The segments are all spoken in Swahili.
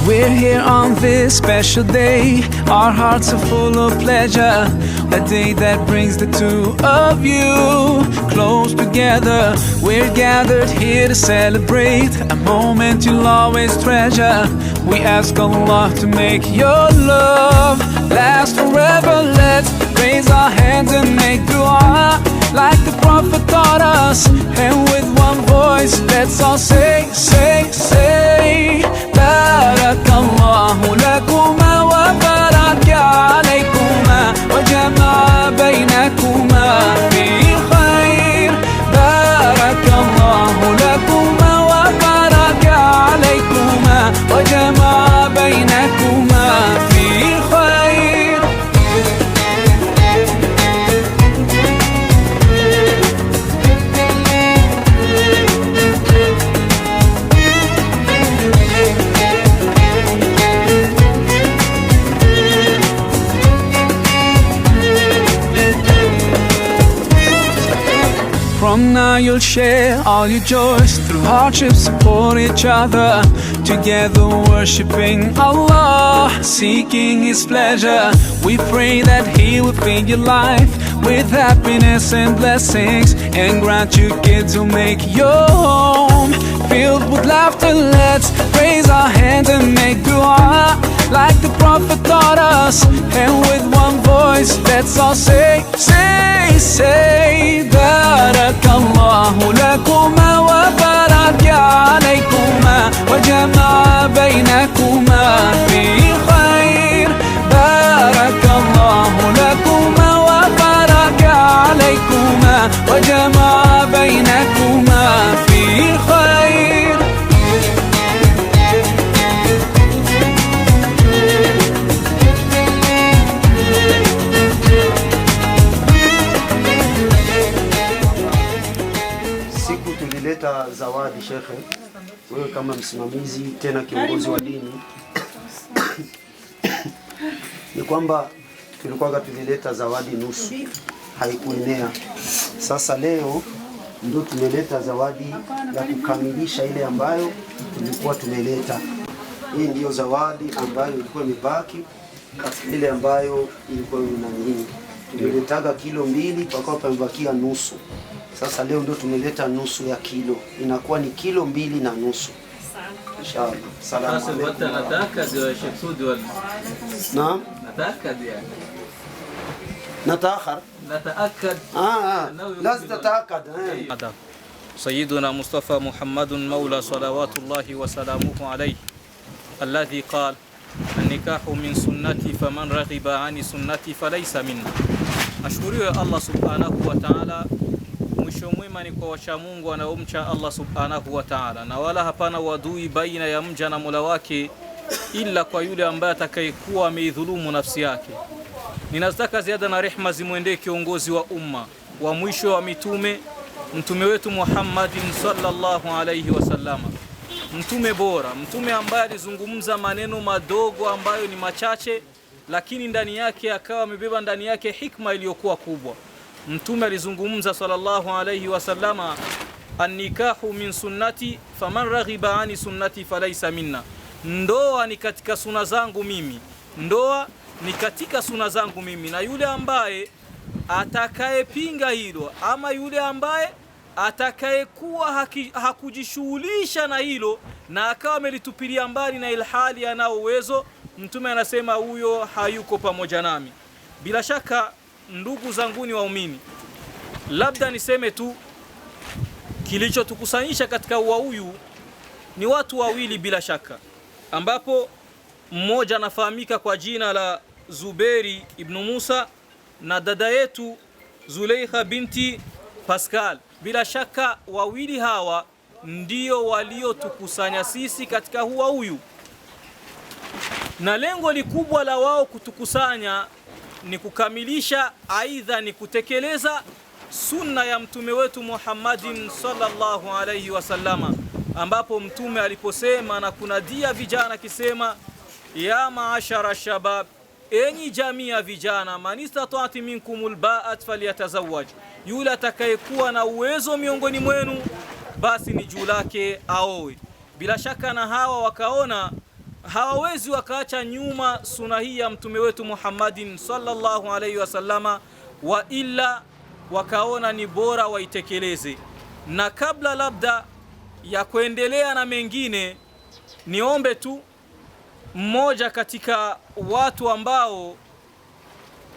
We're here on this special day. Our hearts are full of pleasure. A day that brings the two of you close together. We're gathered here to celebrate a moment you'll always treasure. We ask Allah to make your love last forever. Let's raise our hands and make dua like the Prophet taught us. And with one voice, let's all say, say, say, Barakallahu lakuma wa baraka alaykuma wa jama'a baynakuma fi khair. Barakallahu lakuma wa baraka alaykuma wa jama'a baynakuma fi khair. From now you'll share all your joys. Through hardships support each other. Together worshipping Allah, seeking His pleasure. We pray that He will fill your life with happiness and blessings, and grant you kids who make your home filled with laughter. Let's raise our hands and make dua like the Prophet taught us. And with one voice, let's all say, say, say, Barakallahu lakuma wa baraka alaykuma wa jama'a baynakuma fi khair. Barakallahu lakuma wa baraka alaykuma wa jama'a baynakuma fi khair. Tulileta zawadi shekhe, wewe kama msimamizi tena kiongozi wa dini ni kwamba tulileta zawadi nusu, haikuenea. Sasa leo ndio tumeleta zawadi ya kukamilisha ile ambayo tulikuwa tumeleta. Hii ndio zawadi ambayo ilikuwa imebaki katika ile ambayo ilikuwa ina nini. Tumeletaga kilo 2 pakawa pamebakia nusu. Sasa leo ndio tumeleta nusu ya kilo, inakuwa ni kilo 2 na nusu. Inshallah. Salamu alaykum. Nataka ziwe Sheikh wala. Naam. Nataka dia. Nataakhar. Nataakad. Lazim tataakad. سيدنا مصطفى محمد مولى صلوات الله وسلامه عليه الذي قال النكاح من سنتي فمن رغب عن سنتي فليس منا. Ashukuriwe Allah subhanahu wa ta'ala. Mwisho mwema ni kwa wacha Mungu wanaomcha Allah subhanahu wa ta'ala, na wala hapana wadui baina ya mja na Mola wake ila kwa yule ambaye atakayekuwa ameidhulumu nafsi yake. Ninataka ziada na rehema zimwendee kiongozi wa umma wa mwisho wa mtume wetu Muhammadin sallallahu alayhi wasallama, mtume bora, mtume ambaye alizungumza maneno madogo ambayo ni machache, lakini ndani yake akawa amebeba ndani yake hikma iliyokuwa kubwa. Mtume alizungumza sallallahu alayhi wasallama, an-nikahu min sunnati faman raghiba ani sunnati falaysa minna. Ndoa ni katika suna zangu mimi, ndoa ni katika suna zangu mimi, na yule ambaye atakayepinga hilo ama yule ambaye atakayekuwa hakujishughulisha na hilo na akawa amelitupilia mbali na ilhali anao uwezo, mtume anasema huyo hayuko pamoja nami. Bila shaka ndugu zanguni waumini, labda niseme tu kilichotukusanyisha katika ua huyu ni watu wawili bila shaka, ambapo mmoja anafahamika kwa jina la Zuberi ibn Musa na dada yetu Zuleikha binti Pascal. Bila shaka wawili hawa ndio waliotukusanya sisi katika ua huyu, na lengo likubwa la wao kutukusanya ni kukamilisha, aidha ni kutekeleza sunna ya mtume wetu Muhammadin sallallahu alayhi wasallama, ambapo mtume aliposema na kunadia vijana kisema, ya maashara shabab, enyi jamii ya vijana, man istata'ti minkumul ba'at falyatazawwaj, yule atakayekuwa na uwezo miongoni mwenu basi ni juu lake aoe. Bila shaka na hawa wakaona hawawezi wakaacha nyuma suna hii ya mtume wetu Muhammadin sallallahu alaihi wasallama, wa illa wakaona ni bora waitekeleze. Na kabla labda ya kuendelea na mengine, niombe tu mmoja katika watu ambao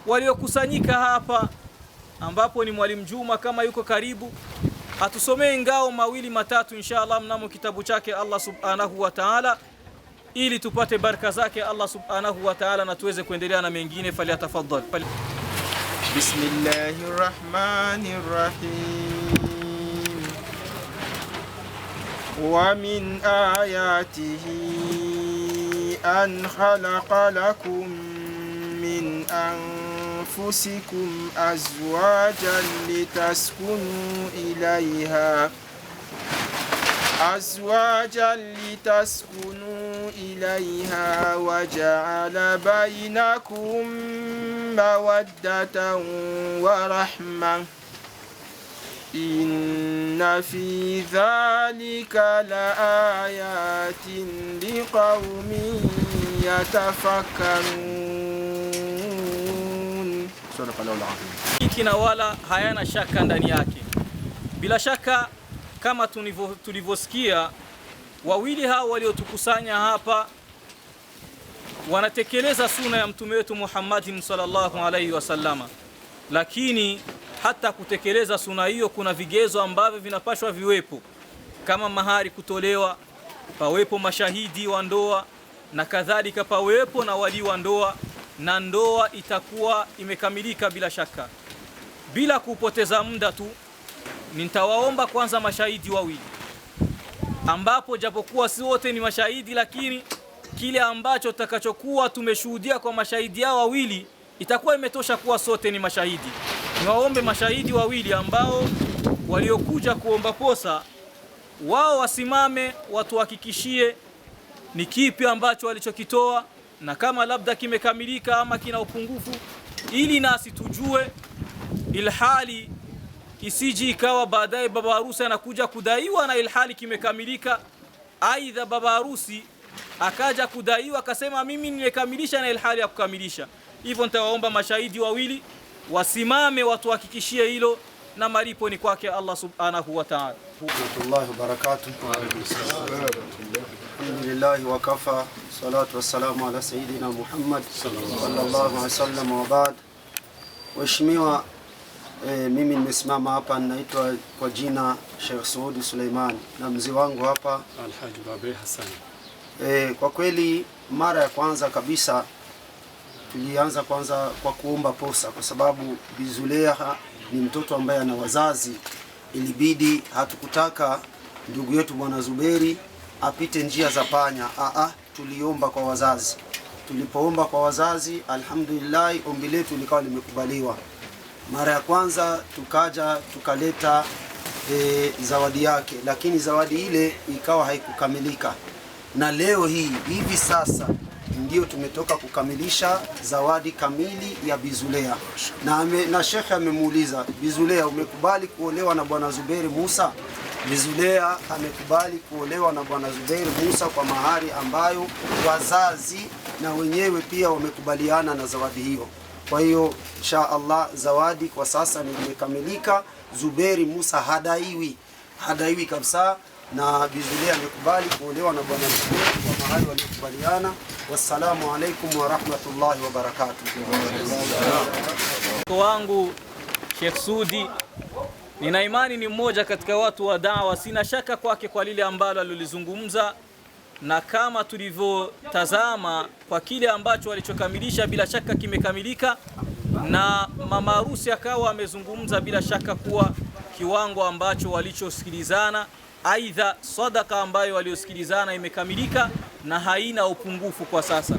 waliokusanyika hapa, ambapo ni Mwalimu Juma, kama yuko karibu, atusomee ngao mawili matatu inshallah mnamo kitabu chake Allah subhanahu wa ta'ala, ili tupate baraka zake Allah subhanahu wa ta'ala na tuweze kuendelea na mengine. Falyatafaddal. Bismillahirrahmanirrahim. Wa min ayatihi an khalaqa lakum min أنفسكم أزواجا لتسكنوا إليها وجعل بينكم مودة ورحمة إن في ذلك لآيات لقوم يتفكرون. Hiki na wala hayana shaka ndani yake. Bila shaka kama tulivyosikia, wawili hao waliotukusanya hapa wanatekeleza suna ya mtume wetu Muhammadin sallallahu alaihi wasallama, lakini hata kutekeleza suna hiyo kuna vigezo ambavyo vinapashwa viwepo, kama mahari kutolewa, pawepo mashahidi wa ndoa, na kadhalika pawepo na wali wa ndoa, na ndoa itakuwa imekamilika bila shaka. Bila kupoteza muda tu, nitawaomba kwanza mashahidi wawili, ambapo japokuwa si wote ni mashahidi, lakini kile ambacho takachokuwa tumeshuhudia kwa mashahidi hao wawili itakuwa imetosha kuwa sote ni mashahidi. Niwaombe mashahidi wawili ambao waliokuja kuomba posa, wao wasimame watuhakikishie ni kipi ambacho walichokitoa, na kama labda kimekamilika ama kina upungufu, ili nasi tujue, ilhali isiji ikawa baadaye baba harusi anakuja kudaiwa na ilhali kimekamilika, aidha baba harusi akaja kudaiwa akasema mimi nimekamilisha na ilhali ya kukamilisha. Hivyo nitawaomba mashahidi wawili wasimame watuhakikishie hilo, na malipo ni kwake Allah subhanahu wa ta'ala. Warahmatullahi wabarakatuh. Alhamdulillah wa kafa, salatu wassalamu ala sayyidina Muhammad sallallahu alaihi wasallam, wa baad. Waheshimiwa, mimi nimesimama hapa, ninaitwa kwa jina Sheikh Saudi Suleiman, na mzee wangu hapa Alhaji Babe Hassan. Kwa kweli mara ya kwanza kabisa tulianza kwanza kwa kuomba posa, kwa sababu Bizuleha ni mtoto ambaye ana wazazi. Ilibidi, hatukutaka ndugu yetu Bwana Zuberi apite njia za panya. Tuliomba kwa wazazi. Tulipoomba kwa wazazi, alhamdulillah, ombi letu likawa limekubaliwa. Mara ya kwanza tukaja tukaleta zawadi yake, lakini zawadi ile ikawa haikukamilika, na leo hivi sasa ndio tumetoka kukamilisha zawadi kamili ya Bizulea. Na Sheikh amemuuliza, Bizulea, umekubali kuolewa na Bwana Zuberi Musa? Bizulea amekubali kuolewa na Bwana Zuberi Musa kwa mahari ambayo wazazi na wenyewe pia wamekubaliana na zawadi hiyo. Kwa hiyo insha Allah zawadi kwa sasa imekamilika. Zuberi Musa hadaiwi kabisa, na Bizulea amekubali kuolewa na Bwana Zuberi kwa mahari waliokubaliana. Wassalamu alaikum wa rahmatullahi wa barakatuh. Kwa wangu Sheikh Sudi, nina imani ni mmoja katika watu wa da'wa, sina shaka kwake kwa lile ambalo alilizungumza, na kama tulivyotazama kwa kile ambacho alichokamilisha bila shaka kimekamilika, na mama harusi akawa amezungumza bila shaka kuwa kiwango ambacho walichosikilizana, aidha sadaka ambayo waliosikilizana imekamilika na haina upungufu kwa sasa.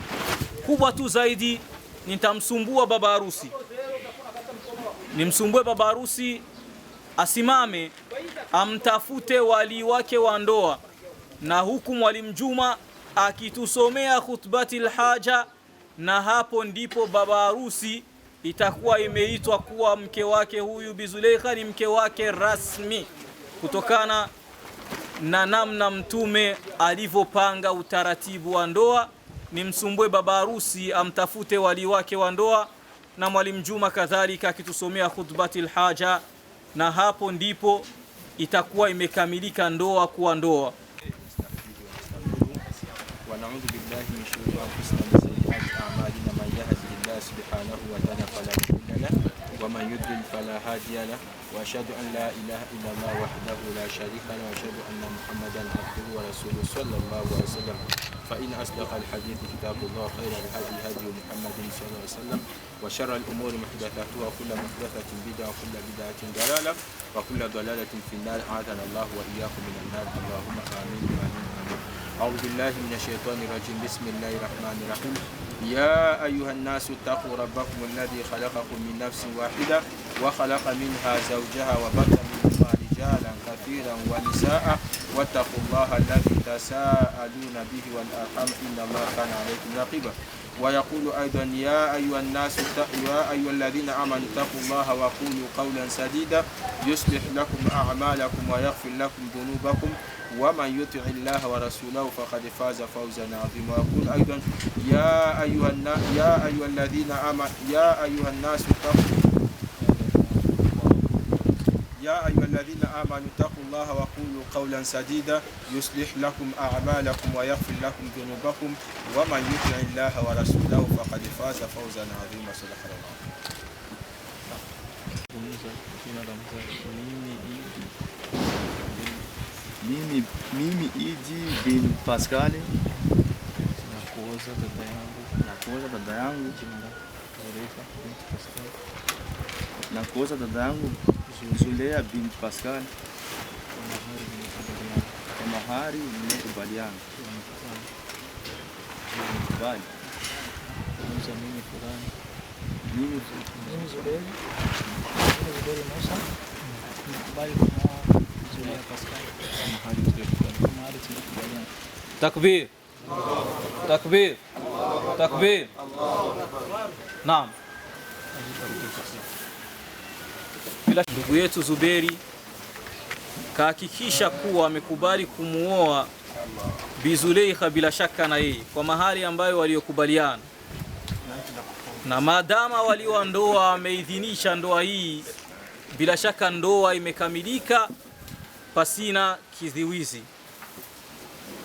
Kubwa tu zaidi, nitamsumbua baba harusi, nimsumbue baba harusi asimame amtafute wali wake wa ndoa, na huku Mwalimu Juma akitusomea khutbatil haja, na hapo ndipo baba harusi itakuwa imeitwa kuwa mke wake huyu Bizulekha ni mke wake rasmi, kutokana na namna mtume alivyopanga utaratibu wa ndoa ni msumbue baba harusi amtafute wali wake wa ndoa, na Mwalimu Juma kadhalika akitusomea khutbatil haja, na hapo ndipo itakuwa imekamilika ndoa kuwa ndoa. ونعوذ بالله من شرور أنفسنا ومن سيئات أعمالنا من يهده الله سبحانه وتعالى فلا مضل له ومن يضلل فلا هادي له وأشهد أن لا إله إلا الله وحده لا شريك له وأشهد أن محمدا عبده ورسوله صلى الله عليه وسلم فإن أصدق الحديث كتاب الله خير الهدي هدي محمد صلى الله عليه وسلم وشر الأمور محدثاتها وكل محدثة بدعة وكل بدعة ضلالة وكل ضلالة في النار أعاذنا الله وإياكم من النار اللهم آمين آمين آمين. أعوذ بالله من الشيطان الرجيم بسم الله الرحمن الرحيم. يا أيها الناس اتقوا ربكم الذي خلقكم من نفس واحدة وخلق منها زوجها وبث منهما رجالا كثيرا ونساء واتقوا الله الذي تساءلون به والأرحام إن الله كان عليكم رقيبا. ويقول أيضا يا أيها الذين آمنوا اتقوا الله وقولوا قولا سديدا يصلح لكم أعمالكم ويغفر لكم ذنوبكم ومن يطع الله ورسوله فقد فاز فوزا عظيما. ويقول أيضا يا أيها الذين آمنوا يا أيها الذين آمنوا اتقوا الله وقولوا قولا سديدا يصلح لكم أعمالكم ويغفر لكم ذنوبكم ومن يطع الله ورسوله فقد فاز فوزا عظيما. صدق الله. Mimi Idi bin Pascal nakuoza dada yangu Zulea bin Pascal kwa mahari nimekubaliana. Mimi Zulea Musa nikubali Zulea Pascal kwa mahari tumekubaliana. Takbir, takbir, takbir. Naam. Bila ndugu yetu Zuberi kahakikisha kuwa amekubali kumuoa Bi Zuleikha bila shaka na yeye kwa mahali ambayo waliokubaliana, na maadama walio ndoa wameidhinisha ndoa hii, bila shaka ndoa imekamilika pasina kiziwizi.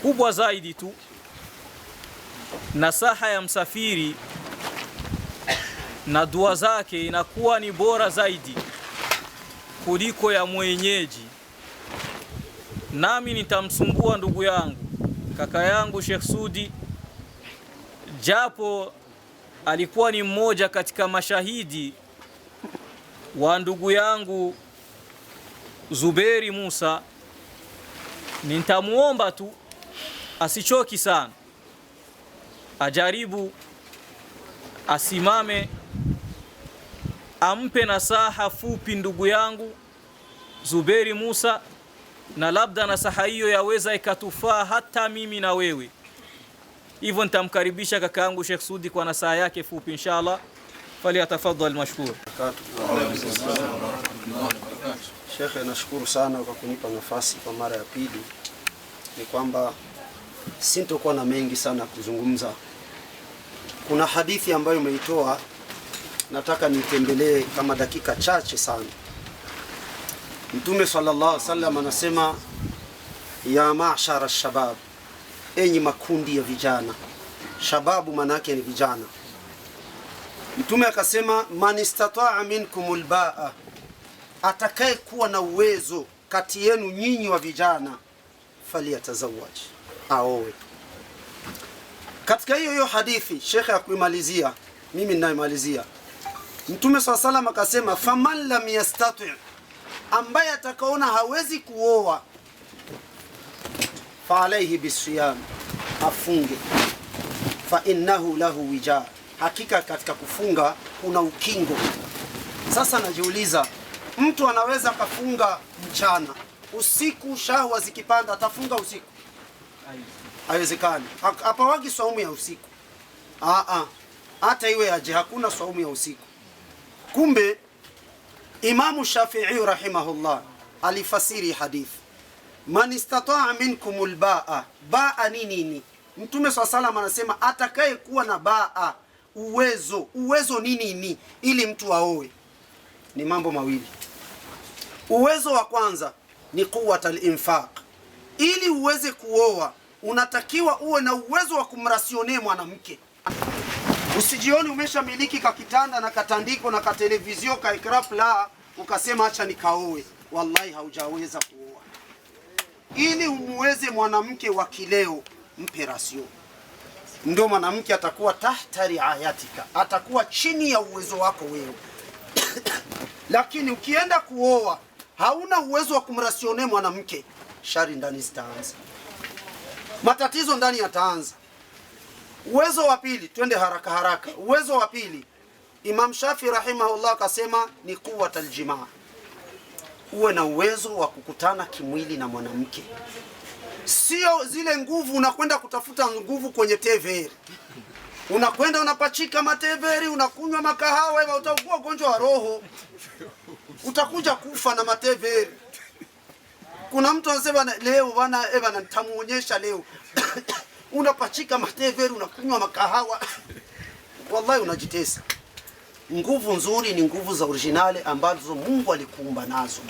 Kubwa zaidi tu nasaha ya msafiri na dua zake inakuwa ni bora zaidi kuliko ya mwenyeji. Nami nitamsumbua ndugu yangu kaka yangu Sheikh Sudi, japo alikuwa ni mmoja katika mashahidi wa ndugu yangu Zuberi Musa. Nitamuomba tu asichoki sana, ajaribu asimame, ampe nasaha fupi ndugu yangu Zuberi Musa, na labda nasaha hiyo yaweza ikatufaa hata mimi na wewe. Hivyo nitamkaribisha kaka yangu Sheikh Sudi kwa nasaha yake fupi inshallah. Falyatafadhal mashkur. Sheikh, nashukuru sana kwa kunipa nafasi kwa mara ya pili. Ni kwamba sintokuwa na mengi sana kuzungumza. Kuna hadithi ambayo umeitoa, nataka nitembelee kama dakika chache sana. Mtume sallallahu alaihi wasallam anasema, ya ma'shara shabab, enyi makundi ya vijana. Shababu manake ni vijana. Mtume akasema, man istata'a minkumul ba'a, atakaye kuwa na uwezo kati yenu nyinyi wa vijana, faliyatazawaj, aowe. Katika hiyo hadithi Sheikh akuimalizia, mimi ninaimalizia. Mtume sallallahu alaihi wasallam akasema, faman lam yastati', ambaye atakaona hawezi kuoa, fa alayhi bisiyam, afunge, fa innahu lahu wija, hakika katika kufunga kuna ukingo. Sasa najiuliza, mtu anaweza kafunga mchana, usiku shahwa zikipanda atafunga usiku? Haiwezekani. Hapa wagi saumu ya usiku. Hata iwe aje, hakuna saumu ya usiku. Kumbe Imamu Shafi'i rahimahullah alifasiri hadithi, man istata'a minkumul ba'a. Ba'a ni nini? Mtume SAW anasema atakaye kuwa na baa, uwezo nini ili mtu aoe, ni mambo mawili. Uwezo wa kwanza ni quwwatul infaq. Ili uweze kuoa unatakiwa uwe na uwezo wa kumrasionea mwanamke. Usijioni umeshamiliki kakitanda na katandiko na katelevizio ka ikraf la ukasema acha nikaoe. Wallahi haujaweza kuoa. Ili umuweze mwanamke wa kileo, mpe rasio. Ndio mwanamke atakuwa tahta riayatika, atakuwa chini ya uwezo wako wewe. Lakini ukienda kuoa hauna uwezo wa kumrasionea mwanamke, shari ndani zitaanza, matatizo ndani yataanza. Uwezo wa pili, twende haraka. Uwezo wa pili, Imam Shafi rahimahullah akasema ni quwwatul jimaa. Uwe na uwezo wa kukutana kimwili na mwanamke, sio zile nguvu unakwenda kutafuta nguvu kwenye TV. Unakwenda unapachika mateveri, unakunywa makahawa, wewe utakuwa ugonjwa wa roho, utakuja kufa na mateveri. Kuna mtu anasema leo bana nitamuonyesha leo. Unapachika mateveri, unakunywa makahawa, wallahi unajitesa. Nguvu nzuri ni nguvu za originale ambazo Mungu alikuumba nazo.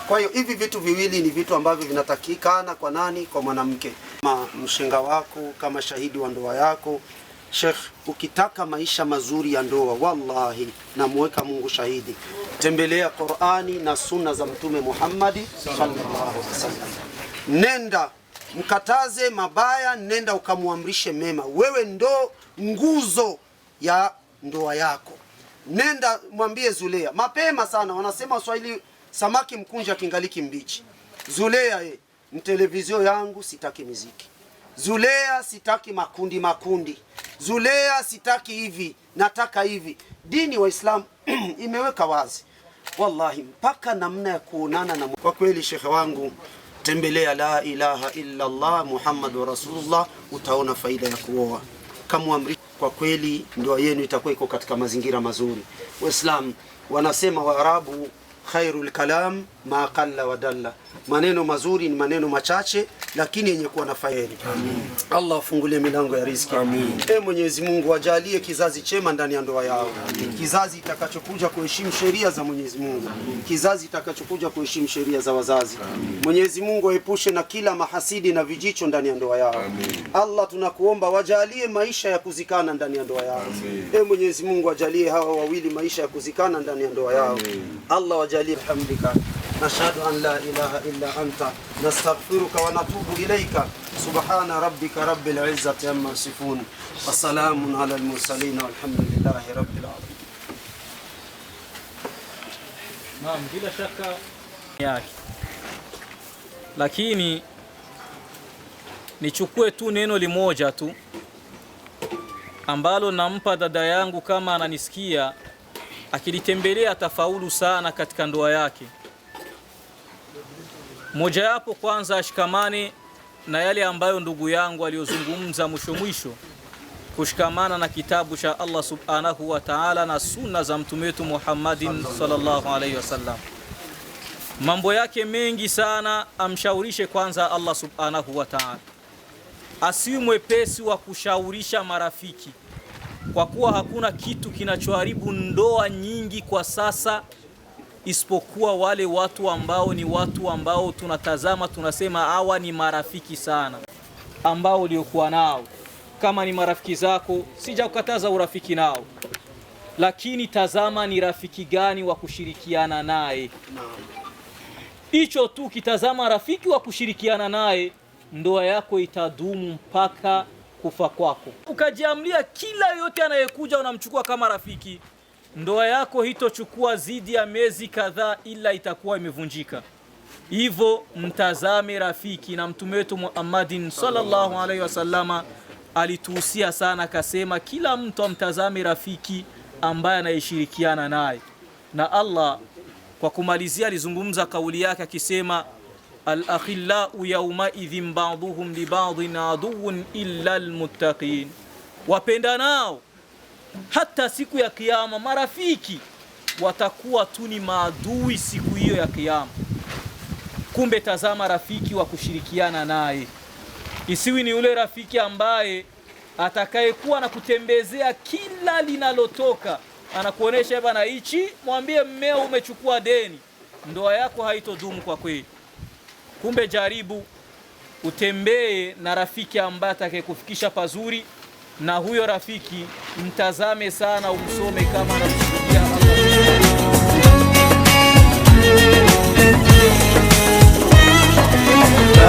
Kwa hiyo hivi vitu viwili ni vitu ambavyo vinatakikana kwa nani? Kwa mwanamke. Kama mshenga wako, kama shahidi wa ndoa yako, Sheikh, ukitaka maisha mazuri ya ndoa, wallahi namuweka Mungu shahidi, tembelea Qur'ani na sunna za Mtume Muhammad sallallahu alaihi wasallam. Nenda mkataze mabaya, nenda ukamuamrishe mema. Wewe ndo nguzo ya ndoa yako. Nenda mwambie Zulea mapema sana. Wanasema Waswahili, samaki mkunja kingaliki mbichi. Zulea, mtelevizio yangu sitaki muziki. Zulea, sitaki makundi. Zulea, sitaki hivi, nataka hivi. Dini wa Islam imeweka wazi, wallahi, mpaka namna ya kuonana na. Kwa kweli shekhe wangu, tembelea la ilaha illa Allah Muhammadur Rasulullah, utaona faida ya kuoa. Kamwamri, kwa kweli ndoa yenu itakuwa iko katika mazingira mazuri. Waislamu wanasema, Waarabu, khairul kalam ma qalla wa dalla, maneno mazuri ni maneno machache lakini yenye kuwa na faida. Allah afungulie milango ya riziki. Mwenyezi Mungu ajalie kizazi chema ndani ya ndoa yao. Kizazi kitakachokuja kuheshimu sheria za Mwenyezi Mungu. Kizazi kitakachokuja kuheshimu sheria za wazazi. Mwenyezi Mungu aepushe na kila mahasidi na vijicho ndani ya ndoa yao. Allah tunakuomba wajalie maisha ya kuzikana ndani ya ndoa yao. Mwenyezi Mungu ajalie hawa wawili maisha ya kuzikana ndani ya ndoa yao. Allah wajalie hamdika. Nashhadu an la ilaha illa anta nastaghfiruka wa natubu ilayka. Subhana rabbika rabbil izzati amma yasifun wa salamun ala al mursalin walhamdulillahi rabbil alamin. Naam, bila shaka yake, lakini nichukue tu neno limoja tu ambalo nampa dada yangu, kama ananisikia, akilitembelea atafaulu sana katika ndoa yake. Moja yapo, kwanza ashikamane na yale ambayo ndugu yangu aliyozungumza mwisho, kushikamana na kitabu cha Allah subhanahu wa ta'ala na sunna za mtume wetu Muhammadin sallallahu alaihi wasallam. Mambo yake mengi sana amshaurishe kwanza Allah subhanahu wa ta'ala. Asiwe mwepesi wa kushaurisha marafiki, kwa kuwa hakuna kitu kinachoharibu ndoa nyingi kwa sasa isipokuwa wale watu ambao ni watu ambao tunatazama tunasema hawa ni marafiki sana, ambao uliokuwa nao. Kama ni marafiki zako, sijakukataza urafiki nao, lakini tazama ni rafiki gani wa kushirikiana naye. Hicho tu, kitazama rafiki wa kushirikiana naye, ndoa yako itadumu mpaka kufa kwako. Ukajiamlia kila yote anayekuja unamchukua kama rafiki, ndoa yako hitochukua zidi ya miezi kadhaa ila itakuwa imevunjika. Hivyo mtazame rafiki, na mtume wetu Muhammadin sallallahu alaihi wasallama alituhusia sana, akasema kila mtu amtazame rafiki ambaye anayeshirikiana naye. Na Allah kwa kumalizia alizungumza kauli yake akisema, al-akhillau yawma idhin ba'duhum li ba'din aduwwun illa al-muttaqin, wapenda nao hata siku ya kiyama marafiki watakuwa tu ni maadui siku hiyo ya kiyama. Kumbe tazama rafiki wa kushirikiana naye, Isiwi ni yule rafiki ambaye atakayekuwa na kutembezea kila linalotoka, anakuonesha bana hichi, mwambie mmeo umechukua deni, ndoa yako haitodumu kwa kweli. Kumbe jaribu utembee na rafiki ambaye atakayekufikisha pazuri, na huyo rafiki mtazame sana, umsome kama anakusudia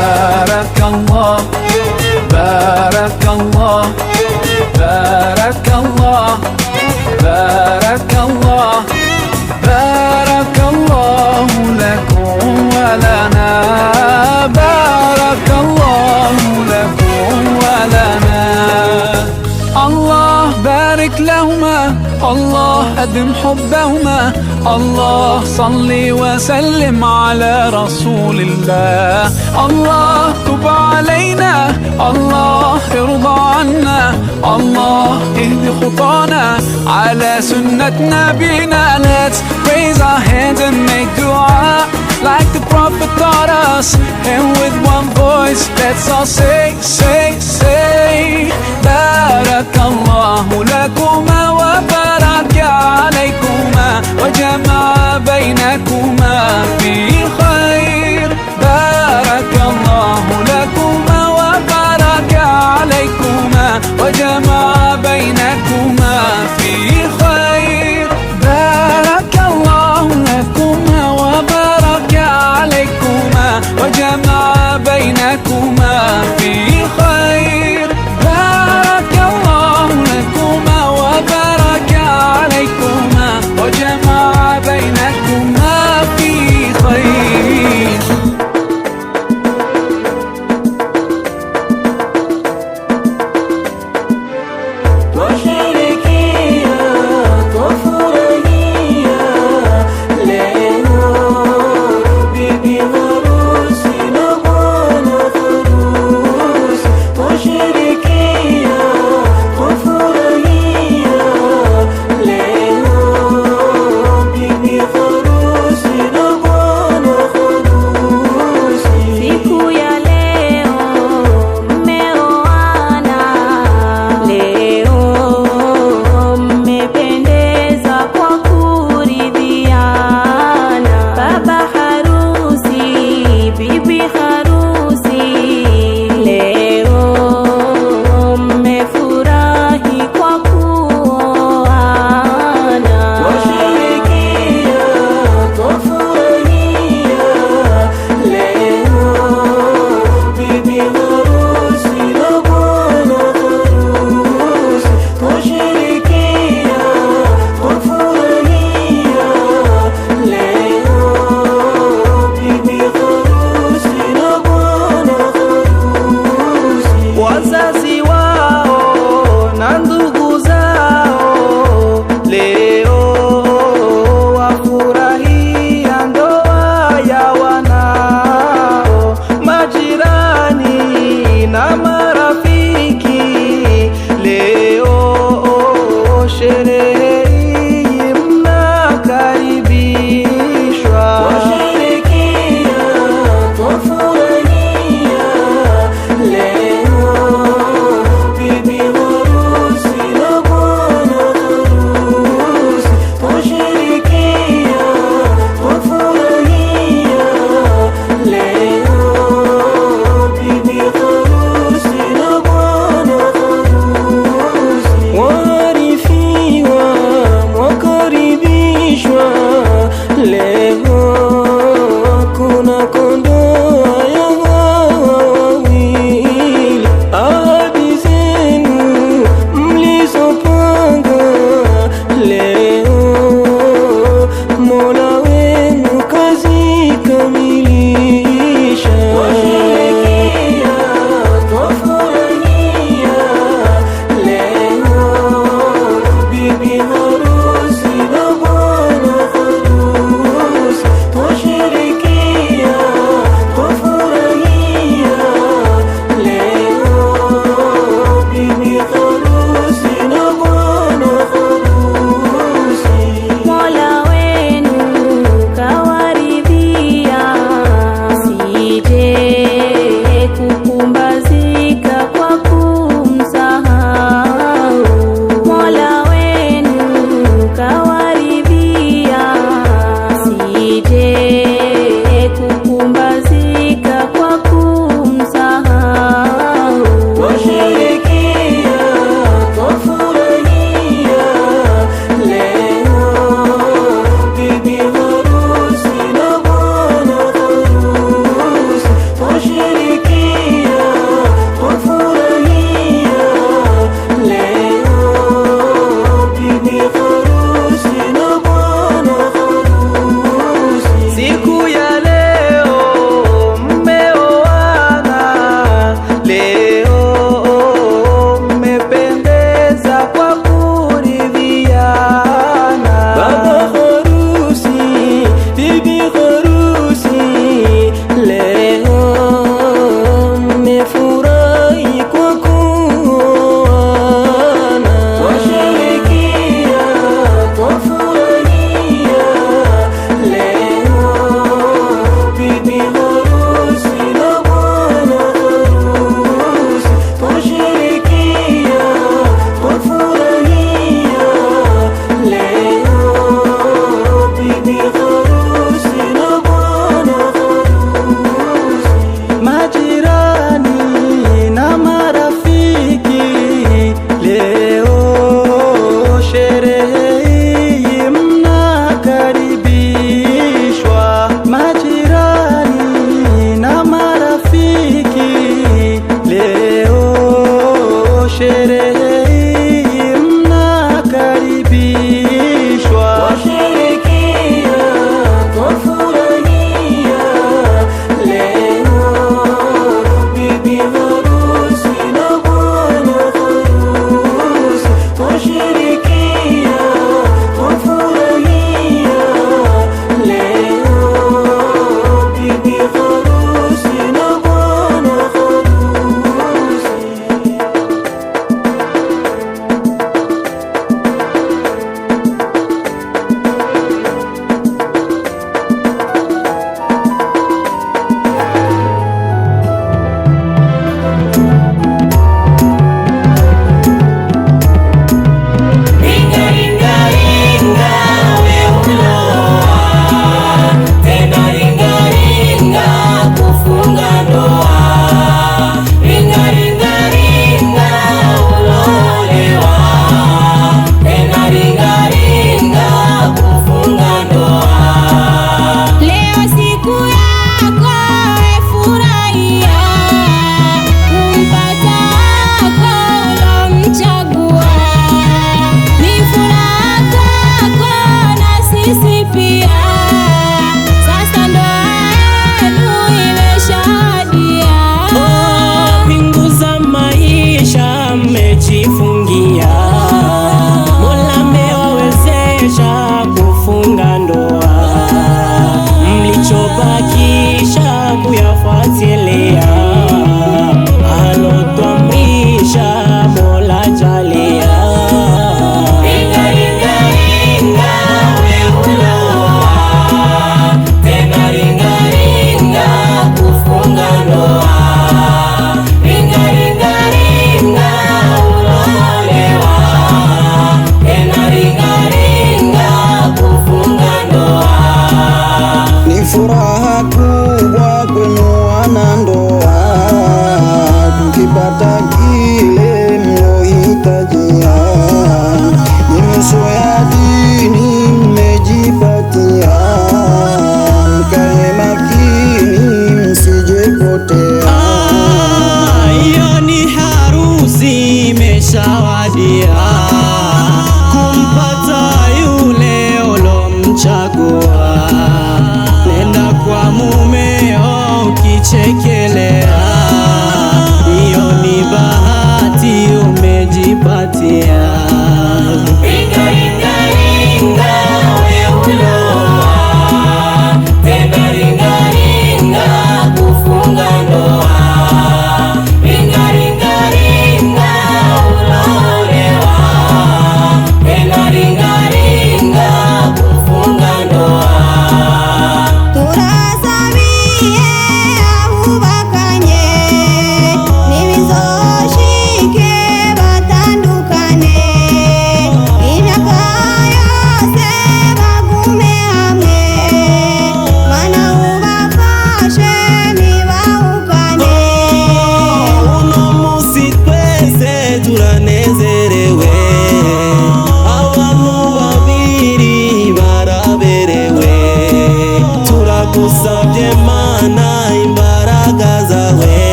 Barakallah, barakallah, barakallah, barakallah, barakallahu lakum wa lana, barakallahu lakum wa lana. Allah barik lahuma, Allah أدم حبهما الله صلي وسلم على رسول الله الله تب علينا الله ارضى عنا الله اهد خطانا على سنة نبينا Let's raise our hands and make dua like the Prophet taught us, and with one voice let's all say, say, say Barakallahu lakuma wa baraka عليكما وجمع بينكما في خير بارك الله لكما وبارك عليكما وجمع بينكما في خير بارك الله لكما وبارك عليكما وجمع بينكما في خير sherehe hii mnakaribishwa.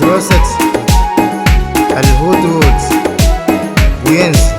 مدرسة الهدهد بوينز.